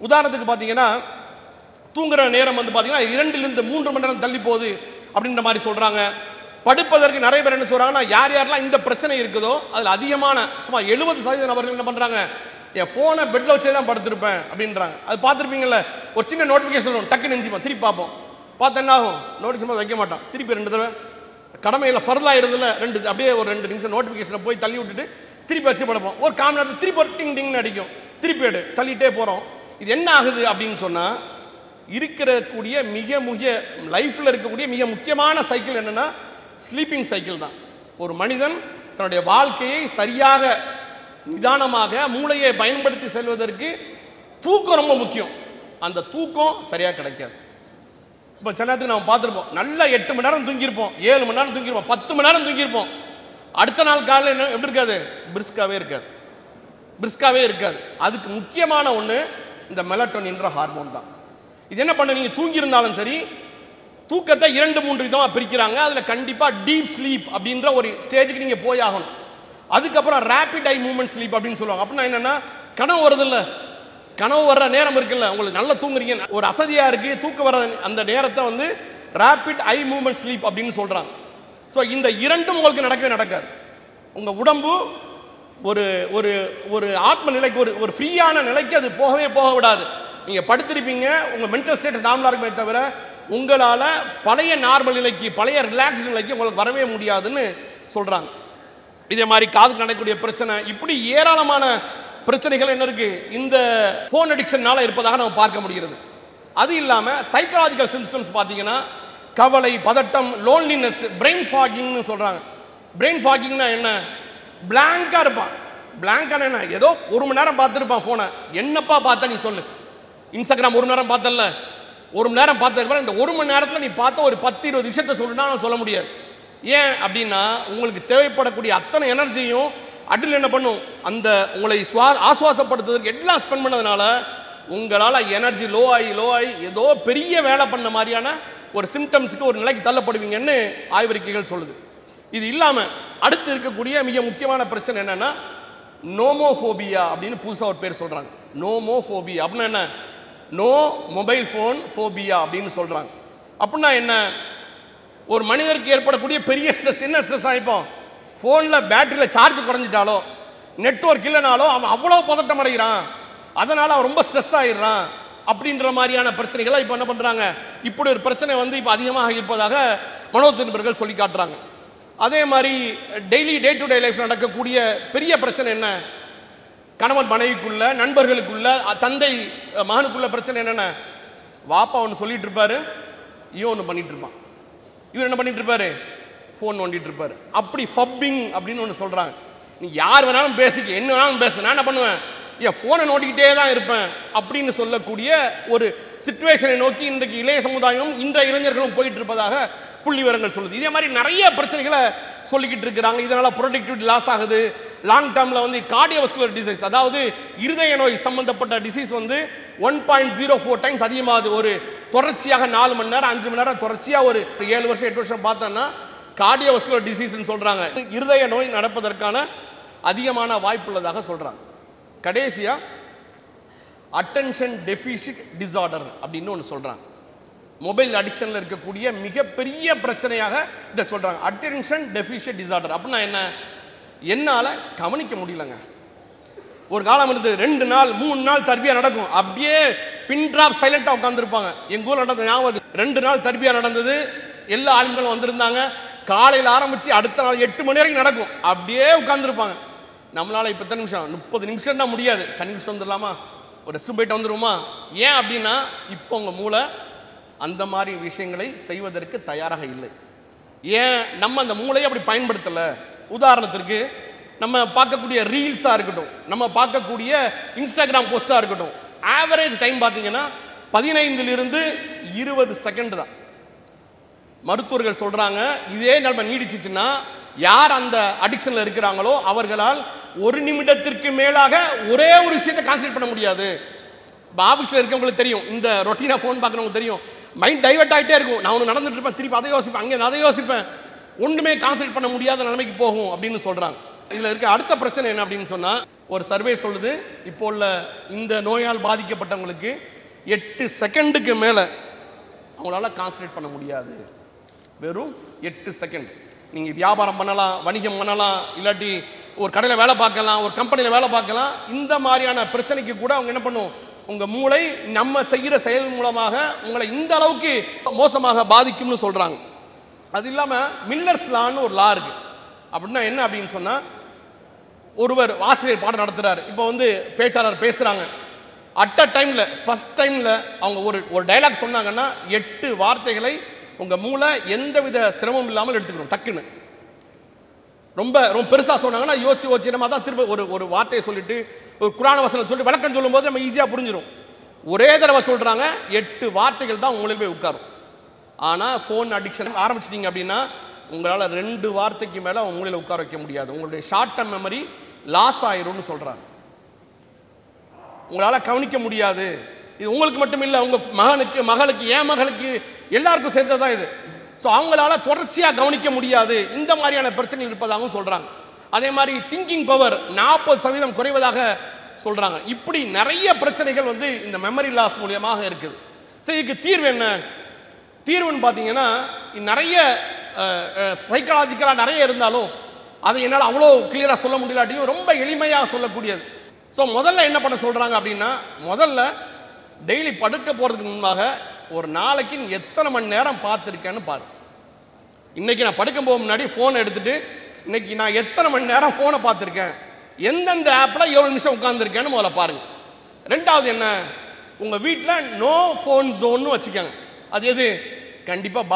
உதாரணத்துக்கு பார்த்தீங்கன்னா தூங்குற நேரம் வந்து பார்த்தீங்கன்னா 2லிருந்து 3 மணி நேரம் தள்ளி போகுது அப்படின்ற மாதிரி சொல்றாங்க. படுப்பதற்கு நிறைய பேர் என்ன சொல்றாங்கன்னா, யார் யாரெல்லாம் இந்த பிரச்சனை இருக்குதோ அதில் அதிகமான சுமார் 70% நபர்கள் என்ன பண்றாங்க, என் ஃபோனை பெட்ல வச்சே தான் படுத்திருப்பேன் அப்படின்றாங்க. அது பார்த்துருப்பீங்கல்ல, ஒரு சின்ன நோட்டிஃபிகேஷன் வரும், டக்கு நெஞ்சுப்போம், திருப்பி பார்ப்போம், பார்த்து என்ன ஆகும், நோட்டிஃபிகேஷன் வைக்க மாட்டான், திருப்பி 2 தடவை கடமையில் ஃபர்தா இருந்ததுல 2 அப்படியே ஒரு 2 நிமிஷம் நோட்டிஃபிகேஷனை போய் தள்ளி விட்டுட்டு திருப்பி வச்சு படுப்போம். ஒரு காமன் நேரத்தில் திருப்பி ஒரு டிங் டிங்னு அடிக்கும், திருப்பி எடு, தள்ளிட்டே போகிறோம். இது என்ன ஆகுது அப்படின்னு சொன்னால், இருக்கக்கூடிய மிக லைஃப்பில் இருக்கக்கூடிய மிக முக்கியமான சைக்கிள் என்னன்னா ஸ்லீப்பிங் சைக்கிள் தான். ஒரு மனிதன் தன்னுடைய வாழ்க்கையை சரியாக நிதானமாக மூளையை பயன்படுத்தி செல்வதற்கு தூக்கம் ரொம்ப முக்கியம். அந்த தூக்கம் சரியாக கிடைக்காது. இப்போ சில நேரத்துக்கு நம்ம பார்த்துருப்போம், நல்லா 8 மணி நேரம் தூங்கியிருப்போம், 7 மணி நேரம் தூங்கியிருப்போம், 10 மணி நேரம் தூங்கியிருப்போம். அடுத்த நாள் காலையில் என்ன எப்படி இருக்காது, பிரிஸ்காவே இருக்காது. அதுக்கு முக்கியமான ஒன்று இந்த மெலட்டோனின்ற ஹார்மோன் தான். இது என்ன பண்ண, நீங்கள் தூங்கியிருந்தாலும் சரி, தூக்கத்தை 2-3 விதமாக பிரிக்கிறாங்க. அதில் கண்டிப்பாக டீப் ஸ்லீப் அப்படின்ற ஒரு ஸ்டேஜுக்கு நீங்கள் போய் ஆகணும். அதுக்கப்புறம் ரேபிட் ஐ மூவ்மெண்ட் ஸ்லீப் அப்படின்னு சொல்லுவாங்க. அப்படின்னா என்னன்னா, கனவு வருது இல்லை, கனவு வர்ற நேரம் இருக்குல்ல, உங்களுக்கு நல்லா தூங்குறீங்க, ஒரு அசதியாக இருக்குது, தூக்க வர அந்த நேரத்தை வந்து ரேபிட் ஐ மூவ்மெண்ட் ஸ்லீப் அப்படின்னு சொல்கிறாங்க. ஸோ இந்த இரண்டும் உங்களுக்கு நடக்கவே நடக்காது. உங்கள் உடம்பு ஒரு ஒரு ஒரு ஆத்ம நிலைக்கு, ஒரு ஃப்ரீயான நிலைக்கு அது போகவே போக விடாது. நீங்கள் படுத்திருப்பீங்க, உங்கள் மென்டல் ஸ்டேட்டஸ் நார்மலாக இருக்குமே தவிர உங்களால் பழைய நார்மல் நிலைக்கு, பழைய ரிலாக்ஸ் நிலைக்கு உங்களுக்கு வரவே முடியாதுன்னு சொல்கிறாங்க. இதே மாதிரி காதுக்கு நடக்கக்கூடிய பிரச்சனை, இப்படி ஏராளமான பிரச்சனைகள் என்ன இருக்கு இந்த ஃபோன் அடிக்ஷனால இருப்பதாக நம்ம பார்க்க முடிகிறது. அது இல்லாமல் சைக்காலஜிக்கல் சிம்டம்ஸ் பார்த்தீங்கன்னா கவலை, பதட்டம், லோன்லினஸ், பிரெயின் ஃபாகிங்னு சொல்கிறாங்க. பிரெயின் ஃபாகிங்னா என்ன, பிளாங்காக இருப்பான். பிளாங்கான என்ன, ஏதோ 1 மணி நேரம் பார்த்துருப்பான் ஃபோனை, என்னப்பா பார்த்த நீ சொல்லு, இன்ஸ்டாகிராம் 1 மணி நேரம் பார்த்தல, 1 மணி நேரம் பார்த்ததுக்கப்புறம் இந்த 1 மணி நேரத்தில் நீ பார்த்த ஒரு 10-20 விஷயத்தை சொல்லுனா சொல்ல முடியாது. ஏன் அப்படின்னா உங்களுக்கு தேவைப்படக்கூடிய அத்தனை எனர்ஜியும் அடில் என்ன பண்ணும், அந்த உங்களை ஆசுவாசப்படுத்துறதுக்கு எல்லாம் ஸ்பெண்ட் பண்ணதுனால உங்களால் எனர்ஜி லோ ஆகி ஏதோ பெரிய வேலை பண்ண மாதிரியான ஒரு சிம்டம்ஸுக்கு, ஒரு நிலைக்கு தள்ளப்படுவீங்கன்னு ஆய்வறிக்கைகள் சொல்லுது. இது இல்லாமல் அடுத்து இருக்கக்கூடிய மிக முக்கியமான பிரச்சனை என்னன்னா நோமோஃபோபியா அப்படின்னு புதுசாக ஒரு பேர் சொல்கிறாங்க. நோமோஃபோபியா அப்படின்னா என்ன, நோ மொபைல் ஃபோன் ஃபோபியா அப்படின்னு சொல்கிறாங்க. அப்படின்னா என்ன, ஒரு மனிதருக்கு ஏற்படக்கூடிய பெரிய ஸ்ட்ரெஸ் என்ன ஸ்ட்ரெஸ் ஆகிப்போம், ஃபோனில் பேட்டரியில் சார்ஜ் குறைஞ்சிட்டாலோ, நெட்வொர்க் இல்லைனாலோ அவன் அவ்வளோ பதட்டம் அடைகிறான், அதனால் அவன் ரொம்ப ஸ்ட்ரெஸ் ஆகிடுறான் அப்படின்ற மாதிரியான பிரச்சனைகளை இப்போ என்ன பண்ணுறாங்க, இப்படி ஒரு பிரச்சனை வந்து இப்போ அதிகமாக இருப்பதாக மனோதத்துவ நிபுணர்கள் சொல்லி காட்டுறாங்க. அதே மாதிரி daily day to day life நடக்கக்கூடிய பெரிய பிரச்சனை என்ன, கணவன் மனைவிக்குள்ள, நண்பர்களுக்குள்ள, தந்தை மகனுக்குள்ள பிரச்சனை என்னென்ன, வாப்பா ஒன்று சொல்லிட்டு இருப்பாரு, இவன் ஒன்று பண்ணிட்டு இருப்பான், இவர் என்ன பண்ணிட்டு இருப்பாரு, ஃபோன் நோண்டிட்டு இருப்பாரு. அப்படி ஃபப்பிங் அப்படின்னு ஒன்று சொல்றாங்க. நீ யார் வேணாலும் பேசிக்க, என்ன வேணாலும் பேச, நான் என்ன பண்ணுவேன், என் ஃபோனை நோண்டிக்கிட்டே தான் இருப்பேன் அப்படின்னு சொல்லக்கூடிய ஒரு சிச்சுவேஷனை நோக்கி இன்றைக்கு இளைய சமுதாயம், இன்றைய இளைஞர்களும் போயிட்டு இருப்பதாக புள்ளி விவரங்கள் சொல்லுது. இதே மாதிரி நிறைய பிரச்சனைகளை சொல்லிக்கிட்டு இருக்கிறாங்க. இதனால ப்ரொடக்டிவிட்டி லாஸ் ஆகுது. லாங் டேர்மில் வந்து கார்டியோவாஸ்குலர் டிசீஸ், அதாவது இருதய நோய் சம்பந்தப்பட்ட டிசீஸ் வந்து 1.04 டைம்ஸ் அதிகமாகுது. ஒரு தொடர்ச்சியாக 4 மணி நேரம் 5 மணி நேரம் தொடர்ச்சியாக ஒரு 7 வருஷம் 8 வருஷம் பார்த்தோன்னா கார்டியோவாஸ்குலர் டிசீஸ்ன்னு சொல்கிறாங்க. இருதய நோய் நடப்பதற்கான அதிகமான வாய்ப்பு உள்ளதாக சொல்கிறாங்க. கடைசியாக அட்டென்ஷன் டெஃபிசிட் டிசார்டர் அப்படின்னு ஒன்று சொல்கிறாங்க. மொபைல் அடிக்ஷனில் இருக்கக்கூடிய மிகப்பெரிய பிரச்சனையாக இதை சொல்கிறாங்க. அட்டென்ஷன் டெஃபிசிட் டிசார்டர் அப்படின்னா என்ன, என்னால் கவனிக்க முடியலங்க. ஒரு காலம் இருந்தது 2 நாள் 3 நாள் தர்பியா நடக்கும், அப்படியே பின் டிராப் சைலண்டாக உட்காந்துருப்பாங்க. எங்கள் ஊரில் நடந்த ஞாபகம், 2 நாள் தர்பியா நடந்தது, எல்லா ஆளுங்களும் வந்திருந்தாங்க. காலையில் ஆரம்பித்து அடுத்த நாள் 8 மணி வரைக்கும் நடக்கும், அப்படியே உட்காந்துருப்பாங்க. நம்மளால் இப்போ எத்தனை நிமிஷம், 30 நிமிஷம் தான் முடியாது, தண்ணி நிமிஷம் வந்துடலாமா, ஒரு ரெஸ்ட் போயிட்டு வந்துடுவோமா. ஏன் அப்படின்னா இப்போ உங்கள் மூளை அந்த மாதிரி விஷயங்களை செய்வதற்கு தயாராக இல்லை. ஏன் நம்ம அந்த மூளையை அப்படி பயன்படுத்தலை. உதாரணத்திற்கு நம்ம பார்க்கக்கூடிய ரீல்ஸாக இருக்கட்டும், நம்ம பார்க்கக்கூடிய இன்ஸ்டாகிராம் போஸ்ட்டாக இருக்கட்டும், ஆவரேஜ் டைம் பார்த்தீங்கன்னா 15 to 20 செகண்ட் தான். மருத்துவர்கள் சொல்றாங்க இதே நிலைமை நீடிச்சிச்சுன்னா யார் அந்த அடிக்ஷன்ல இருக்கிறாங்களோ அவர்களால் ஒரு நிமிடத்திற்கு மேலாக ஒரே ஒரு விஷயத்தை கான்சென்ட்ரேட் பண்ண முடியாது. இப்போ ஆஃபீஸில் இருக்கவங்களுக்கு தெரியும், இந்த ரொட்டீனாக ஃபோன் பார்க்குறவங்களுக்கு தெரியும், மைண்ட் டைவர்ட் ஆகிட்டே இருக்கும். நான் ஒன்று நடந்துட்டு இருப்பேன், திருப்பி அதை யோசிப்பேன், அங்கே அதை யோசிப்பேன், ஒன்றுமே கான்சென்ட்ரேட் பண்ண முடியாத நிலைமைக்கு போகும் அப்படின்னு சொல்கிறாங்க. இதில் இருக்க அடுத்த பிரச்சனை என்ன அப்படின்னு சொன்னால், ஒரு சர்வே சொல்லுது இப்போ உள்ள இந்த நோயால் பாதிக்கப்பட்டவங்களுக்கு 8 செகண்டுக்கு மேலே அவங்களால கான்சென்ட்ரேட் பண்ண முடியாது. வெறும் 8 செகண்ட். நீங்கள் வியாபாரம் பண்ணலாம், வணிகம் பண்ணலாம், இல்லாட்டி ஒரு கடையில் வேலை பார்க்கலாம், ஒரு கம்பெனியில் வேலை பார்க்கலாம். இந்த மாதிரியான பிரச்சனைக்கு கூட அவங்க என்ன பண்ணும், உங்கள் மூளை நம்ம செய்கிற செயல் மூலமாக உங்களை இந்த அளவுக்கு மோசமாக பாதிக்கும்னு சொல்கிறாங்க. அது இல்லாமல் மில்லர்ஸ் லான்னு ஒரு லா இருக்குது. அப்படின்னா என்ன அப்படின்னு சொன்னால், ஒருவர் ஆசிரியர் பாடம் நடத்துகிறார், இப்போ வந்து பேச்சாளர் பேசுகிறாங்க, அட் அ டைமில் ஃபஸ்ட் டைமில் அவங்க ஒரு டைலாக் சொன்னாங்கன்னா 8 வார்த்தைகளை உங்கள் மூளை எந்தவித சிரமம் இல்லாமல் எடுத்துக்கணும். டக்குன்னு ரொம்ப ரொம்ப பெருசாக சொன்னாங்கன்னா யோசிச்சு நம்ம தான் திரும்ப ஒரு வார்த்தையை சொல்லிட்டு ஒரு குரான வசனம் சொல்லி விளக்கம் சொல்லும்போது நம்ம ஈஸியாக புரிஞ்சிடும். ஒரே தடவை சொல்கிறாங்க, 8 வார்த்தைகள் தான் உங்களில் போய் உட்காரும். ஆனால் ஃபோன் அடிக்ஷன் ஆரம்பிச்சிட்டிங்க அப்படின்னா உங்களால் 2 வார்த்தைக்கு மேலே உங்களில் உட்கார வைக்க முடியாது. உங்களுடைய ஷார்ட் டர்ம் மெமரி லாஸ் ஆயிரும்னு சொல்கிறாங்க. உங்களால் கவனிக்க முடியாது. இது உங்களுக்கு மட்டும் இல்லை, உங்கள் மகளுக்கு என் மகளுக்கு எல்லாருக்கும் சேர்ந்தது தான் இது. ஸோ அவங்களால தொடர்ச்சியாக கவனிக்க முடியாது. இந்த மாதிரியான பிரச்சனைகள் இருப்பதாகவும் சொல்கிறாங்க. அதே மாதிரி திங்கிங் பவர் 40% குறைவதாக சொல்கிறாங்க. இப்படி நிறைய பிரச்சனைகள் வந்து இந்த மெமரி லாஸ் மூலியமாக இருக்குது. சரி, இதுக்கு தீர்வு என்ன? தீர்வுன்னு பார்த்தீங்கன்னா நிறைய சைக்காலஜிக்கலாக நிறைய இருந்தாலும் அதை என்னால் அவ்வளோ கிளியராக சொல்ல முடியலாட்டியும் ரொம்ப எளிமையாக சொல்லக்கூடியது. ஸோ முதல்ல என்ன பண்ண சொல்கிறாங்க அப்படின்னா, முதல்ல டெய்லி படுக்க போகிறதுக்கு முன்பாக ஒரு நாளைக்கு நீ எத்தனை மணி நேரம் பார்த்துருக்கேன்னு பாரு. இன்றைக்கி நான் படுக்க போக முன்னாடி ஃபோனை எடுத்துகிட்டு இன்றைக்கி நான் எத்தனை மணி நேரம் ஃபோனை பார்த்துருக்கேன், எந்தெந்த ஆப்பில் எவ்வளோ நிமிஷம் உட்காந்துருக்கேன்னு முதல்ல பாருங்கள். ரெண்டாவது என்ன, உங்கள் வீட்டில் நோ ஃபோன் ஜோன்னு வச்சுக்கோங்க. அது எது? கண்டிப்பாக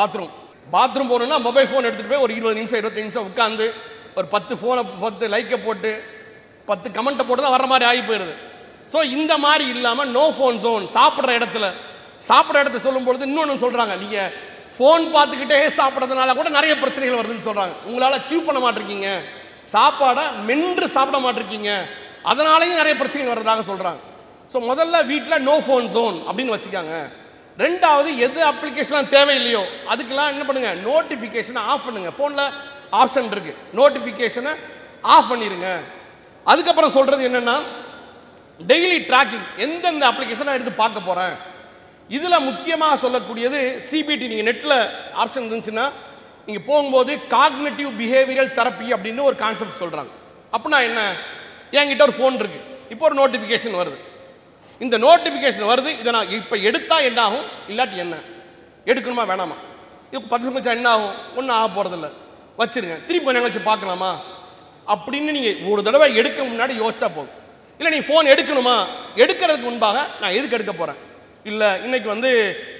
பாத்ரூம் போகணுன்னா மொபைல் ஃபோன் எடுத்துகிட்டு போய் ஒரு 20 நிமிஷம் 25 நிமிஷம் உட்காந்து ஒரு 10 லைக்கை போட்டு 10 கமெண்ட்டை போட்டு தான் வர்ற மாதிரி ஆகி போயிடுது. ஸோ இந்த மாதிரி இல்லாமல் நோ ஃபோன் ஜோன். சாப்பிட்ற இடத்த சொல்லும்பொழுது இன்னொன்று சொல்கிறாங்க, நீங்கள் ஃபோன் பார்த்துக்கிட்டே சாப்பிட்றதுனால கூட நிறைய பிரச்சனைகள் வருதுன்னு சொல்கிறாங்க. உங்களால் சீவ் பண்ண மாட்டிருக்கீங்க, சாப்பாடை மென்று சாப்பிட மாட்டிருக்கீங்க, அதனாலேயும் நிறைய பிரச்சனைகள் வர்றதாக சொல்கிறாங்க. ஸோ முதல்ல வீட்டில் நோ ஃபோன் ஜோன் அப்படின்னு வச்சுக்காங்க. ரெண்டாவது, எது அப்ளிகேஷன்லாம் தேவையில்லையோ அதுக்கெல்லாம் என்ன பண்ணுங்க, நோட்டிஃபிகேஷனை ஆஃப் பண்ணுங்க. ஃபோனில் ஆப்ஷன் இருக்கு, நோட்டிஃபிகேஷனை ஆஃப் பண்ணிடுங்க. அதுக்கப்புறம் சொல்றது என்னன்னா, டெய்லி ட்ராக்கிங், எந்தெந்த அப்ளிகேஷனை எடுத்து பார்க்க போறேன். இதில் முக்கியமாக சொல்லக்கூடியது சிபிடி. நீங்கள் நெட்டில் ஆப்ஷன் இருந்துச்சுன்னா நீங்கள் போகும்போது காக்னிட்டிவ் பிஹேவியரல் தெரப்பி அப்படின்னு ஒரு கான்செப்ட் சொல்கிறாங்க. அப்படின்னா என்ன, என்கிட்ட ஒரு ஃபோன் இருக்கு, இப்போ ஒரு நோட்டிஃபிகேஷன் வருது, இந்த நோட்டிஃபிகேஷன் வருது, இதை நான் இப்போ எடுத்தா என்ன ஆகும், இல்லாட்டி என்ன, எடுக்கணுமா வேணாமா, இப்போ 10 நிமிஷம் என்ன ஆகும், ஒன்றும் ஆக போகிறதில்ல, வச்சிருங்க, திருப்பி கொஞ்சம் வச்சு பார்க்கலாமா அப்படின்னு நீங்கள் ஒரு தடவை எடுக்க முன்னாடி யோசிச்சா போதும். இல்லை நீ ஃபோன் எடுக்கணுமா, எடுக்கிறதுக்கு முன்பாக நான் எதுக்கு எடுக்க போகிறேன், இல்லை இன்னைக்கு வந்து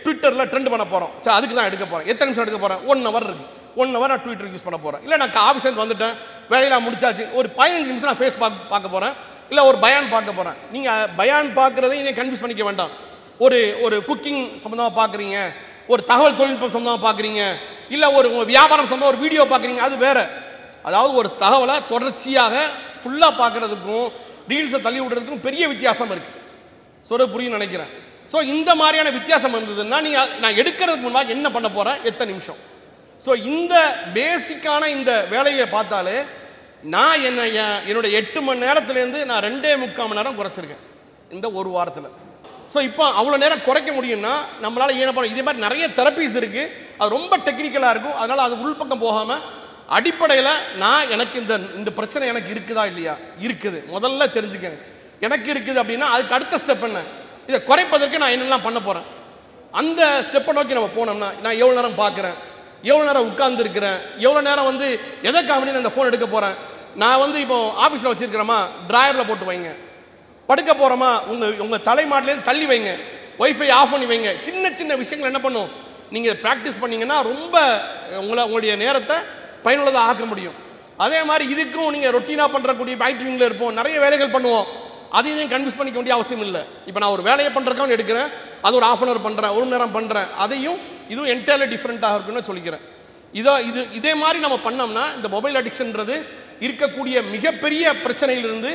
ட்விட்டரில் ட்ரெண்ட் பண்ண போகிறோம், சரி அதுக்கு தான் எடுக்க போகிறேன், எத்தனை நிமிஷம் எடுக்க போகிறேன், 1 ஹவர் இருக்குது, 1 ஹவர் நான் ட்விட்டர் யூஸ் பண்ண போகிறேன், இல்லை நான் ஆஃபீஸ்லேருந்து வந்துட்டேன், வேலையெல்லாம் முடிச்சாச்சு, ஒரு 15 நிமிஷம் நான் ஃபேஸ் பார்க்க போகிறேன், இல்லை ஒரு பயான் பார்க்க போகிறேன். நீங்கள் பயான் பார்க்குறதையும் இதை கன்ஃபியூஸ் பண்ணிக்க வேண்டாம். ஒரு குக்கிங் சம்மந்தமாக பார்க்குறீங்க, ஒரு தகவல் தொழில்நுட்பம் சம்மந்தமாக பார்க்குறீங்க, இல்லை ஒரு வியாபாரம் சம்மந்தமாக ஒரு வீடியோ பார்க்குறீங்க, அது வேறு. அதாவது ஒரு தகவலை தொடர்ச்சியாக ஃபுல்லாக பார்க்குறதுக்கும் ரீல்ஸை தள்ளி விடுறதுக்கும் பெரிய வித்தியாசம் இருக்குது. சொல்ல புரியும் நினைக்கிறேன். ஸோ இந்த மாதிரியான வித்தியாசம் வந்ததுன்னா நான் எடுக்கிறதுக்கு முன்பாக என்ன பண்ண போகிறேன், எத்தனை நிமிஷம். ஸோ இந்த பேசிக்கான இந்த வேலையை பார்த்தாலே நான் என்னுடைய 8 மணி நேரத்துலேருந்து நான் 2.25 மணி நேரம் குறைச்சிருக்கேன் இந்த ஒரு வாரத்தில். ஸோ இப்போ அவ்வளோ நேரம் குறைக்க முடியும்னா நம்மளால் என்ன பண்ண, இதே மாதிரி நிறைய தெரப்பீஸ் இருக்குது, அது ரொம்ப டெக்னிக்கலாக இருக்கும். அதனால் அது உள்பக்கம் போகாமல் அடிப்படையில் நான் எனக்கு இந்த பிரச்சனை எனக்கு இருக்குதா இல்லையா, இருக்குது, முதல்ல தெரிஞ்சுக்கங்க. எனக்கு இருக்குது அப்படின்னா அதுக்கு அடுத்த ஸ்டெப் என்ன, இதை குறைப்பதற்கு நான் என்னெல்லாம் பண்ண போகிறேன், அந்த ஸ்டெப்பை நோக்கி நம்ம போனோம்னா நான் எவ்வளோ நேரம் பார்க்குறேன், எவ்வளோ நேரம் உட்கார்ந்துருக்கிறேன், எவ்வளோ நேரம் வந்து எதற்காக நான் அந்த ஃபோன் எடுக்க போகிறேன். நான் வந்து இப்போ ஆஃபீஸில் வச்சுருக்கிறோமா ட்ராயரில் போட்டு வைங்க, படுக்க போகிறோமா உங்கள் தலைமாட்டிலேருந்து தள்ளி வைங்க, ஒய்ஃபை ஆஃப் பண்ணி வைங்க. சின்ன சின்ன விஷயங்கள் என்ன பண்ணும், நீங்கள் ப்ராக்டிஸ் பண்ணிங்கன்னா ரொம்ப உங்களுடைய நேரத்தை பயனுள்ளதாக ஆக்க முடியும். அதே மாதிரி இதுக்கும் நீங்கள் ரொட்டீனாக பண்ணுறக்கூடிய பேக்ட்ரிங்கில் இருப்போம், நிறைய வேலைகள் பண்ணுவோம், அதையும் கன்வின்ஸ் பண்ணிக்க வேண்டிய அவசியம் இல்லை. இப்போ நான் ஒரு வேலையை பண்ணுறதுக்காக எடுக்கிறேன், அது ஒரு 1/2 hour பண்ணுறேன், 1 மணி நேரம் பண்ணுறேன், அதையும் இதுவும் என்டையர்லி டிஃப்ரெண்ட்டாக இருக்குன்னு சொல்லிக்கிறேன். இதே மாதிரி நம்ம பண்ணோம்னா இந்த மொபைல் அடிக்ஷன்ன்றது இருக்கக்கூடிய மிகப்பெரிய பிரச்சனையிலிருந்து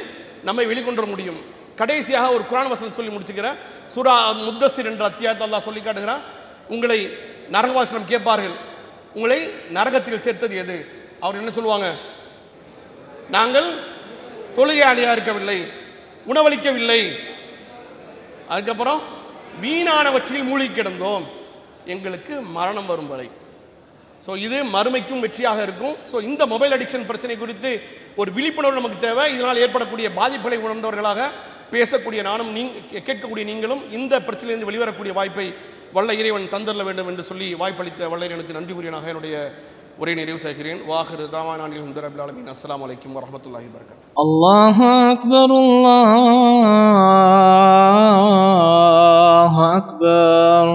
நம்மை வெளிக்கொண்டு வர முடியும். கடைசியாக ஒரு குர்ஆன் வசனம் சொல்லி முடிச்சுக்கிறேன். சூரா முத்தஸிர் என்ற அத்தியாயத்தை அல்லாஹ் சொல்லி காட்டுகிறான். உங்களை நரகவாசனம் கேட்பார்கள், உங்களை நரகத்தில் சேர்த்தது எது? அவர் என்ன சொல்லுவாங்க? நாங்கள் தொழுகையாளியாக இருக்கவில்லை, உணவளிக்கவில்லை, அதுக்கப்புறம் வீணானவற்றில் மூழ்கி கிடந்தோம், எங்களுக்கு மரணம் வரும் வரை. ஸோ இது மறுமைக்கும் வெற்றியாக இருக்கும். ஸோ இந்த மொபைல் அடிக்ஷன் பிரச்சனை குறித்து ஒரு விழிப்புணர்வு நமக்கு தேவை. இதனால் ஏற்படக்கூடிய பாதிப்புகளை உணர்ந்தவர்களாக பேசக்கூடிய நானும் கேட்கக்கூடிய நீங்களும் இந்த பிரச்சனையிலிருந்து வெளிவரக்கூடிய வாய்ப்பை வல்ல இறைவன் தந்தரல வேண்டும் என்று சொல்லி வாய்ப்பளித்த வல்ல இறைவனுக்கு நன்றி கூறியனாக என்னுடைய உரை நிறைவு செய்கிறேன். வாஹிரு தாவானா அல்ஹம்துலில்லாஹி ரப்பில் ஆலமீன். அஸ்ஸலாமு அலைக்கும் வரஹ்மத்துல்லாஹி வபரகாத்துஹு. அல்லாஹு அக்பர், அல்லாஹு அக்பர்.